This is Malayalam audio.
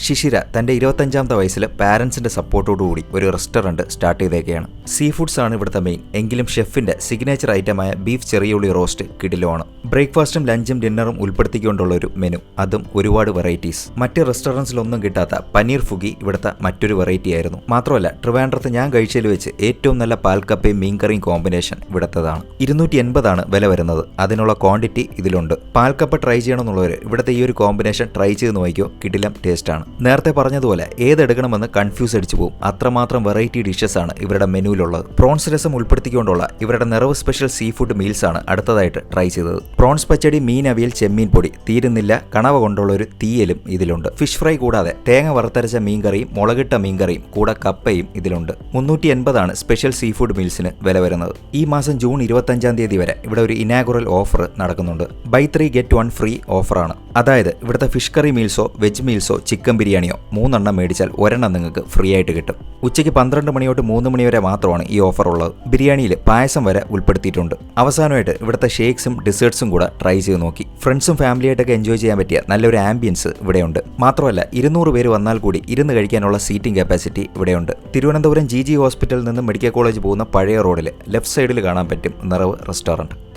ശിശിര തന്റെ 25ാമത്തെ വയസ്സിൽ പാരന്റ്സിന്റെ സപ്പോർട്ടോടുകൂടി ഒരു റെസ്റ്റോറന്റ് സ്റ്റാർട്ട് ചെയ്തേക്കെയാണ്. സീ ഫുഡ്സ് ആണ് ഇവിടുത്തെ മെയിൻ. എങ്കിലും ഷെഫിന്റെ സിഗ്നേച്ചർ ഐറ്റമായ ബീഫ് ചെറിയുള്ളി റോസ്റ്റ് കിടിലമാണ്. ബ്രേക്ക്ഫാസ്റ്റും ലഞ്ചും ഡിന്നറും ഉൾപ്പെടുത്തിക്കൊണ്ടുള്ള ഒരു മെനു, അതും ഒരുപാട് വെറൈറ്റീസ്. മറ്റ് റെസ്റ്റോറൻറ്റ്സിലൊന്നും കിട്ടാത്ത പനീർ ഫുഗി ഇവിടുത്തെ മറ്റൊരു വെറൈറ്റി ആയിരുന്നു. മാത്രമല്ല ട്രിവാൻഡ്രത്ത് ഞാൻ കഴിച്ചതിൽ വെച്ച് ഏറ്റവും നല്ല പാൽക്കപ്പയും മീൻകറിയും കോമ്പിനേഷൻ ഇവിടുത്തേതാണ്. 280 വില വരുന്നത്. അതിനുള്ള ക്വാണ്ടിറ്റി ഇതിലുണ്ട്. പാൽക്കപ്പ ട്രൈ ചെയ്യണമെന്നുള്ളവർ ഇവിടുത്തെ ഈ ഒരു കോമ്പിനേഷൻ ട്രൈ ചെയ്ത് നോക്കിയോ, കിടിലം ടേസ്റ്റ് ആണ്. നേരത്തെ പറഞ്ഞതുപോലെ ഏതെടുക്കണമെന്ന് കൺഫ്യൂസ് അടിച്ചു പോകും. അത്രമാത്രം വെറൈറ്റി ഡിഷസ് ആണ് ഇവരുടെ മെനുവിലുള്ളത്. പ്രോൺസ് രസം ഉൾപ്പെടുത്തിക്കൊണ്ടുള്ള ഇവരുടെ നിറവ് സ്പെഷ്യൽ സീ ഫുഡ് മീൽസ് ആണ് അടുത്തതായിട്ട് ട്രൈ ചെയ്തത്. പ്രോൺസ് പച്ചടി, മീൻ അവിയൽ, ചെമ്മീൻ പൊടി, തീരുന്നില്ല കണവ കൊണ്ടുള്ള ഒരു തീയലും ഇതിലുണ്ട്. ഫിഷ് ഫ്രൈ കൂടാതെ തേങ്ങ വറുത്തരച്ച മീൻകറിയും മുളകിട്ട മീൻകറിയും കൂടെ കപ്പയും ഇതിലുണ്ട്. 380 സ്പെഷ്യൽ സീ ഫുഡ് മീൽസിന് വില വരുന്നത്. ഈ മാസം ജൂൺ 25 വരെ ഇവിടെ ഒരു ഇനാഗുറൽ ഓഫർ നടക്കുന്നുണ്ട്. ബൈ 3 ഗെറ്റ് 1 ഫ്രീ ഓഫറാണ്. അതായത് ഇവിടുത്തെ ഫിഷ് കറി മീൽസോ വെജ് മീൽസോ ചിക്കൻ ബിരിയാണിയോ 3 എണ്ണം മേടിച്ചാൽ ഒരെണ്ണം നിങ്ങൾക്ക് ഫ്രീ ആയിട്ട് കിട്ടും. ഉച്ചയ്ക്ക് 12 മണി തൊട്ട് 3 മണി വരെ മാത്രമാണ് ഈ ഓഫർ ഉള്ളത്. ബിരിയാണിയിൽ പായസം വരെ ഉൾപ്പെടുത്തിയിട്ടുണ്ട്. അവസാനമായിട്ട് ഇവിടുത്തെ ഷേക്സും ഡിസേർട്സും കൂടെ ട്രൈ ചെയ്ത് നോക്കി. ഫ്രണ്ട്സും ഫാമിലിയായിട്ടൊക്കെ എൻജോയ് ചെയ്യാൻ പറ്റിയ നല്ലൊരു ആംബിയൻസ് ഇവിടെയുണ്ട്. മാത്രമല്ല 200 പേര് വന്നാൽ കൂടി ഇരുന്ന് കഴിക്കാനുള്ള സീറ്റിംഗ് കപ്പാസിറ്റി ഇവിടെയുണ്ട്. തിരുവനന്തപുരം GG ഹോസ്പിറ്റലിൽ നിന്ന് മെഡിക്കൽ കോളേജ് പോകുന്ന പഴയ റോഡിൽ ലെഫ്റ്റ് സൈഡിൽ കാണാൻ പറ്റും നിറവ് റെസ്റ്റോറൻറ്റ്.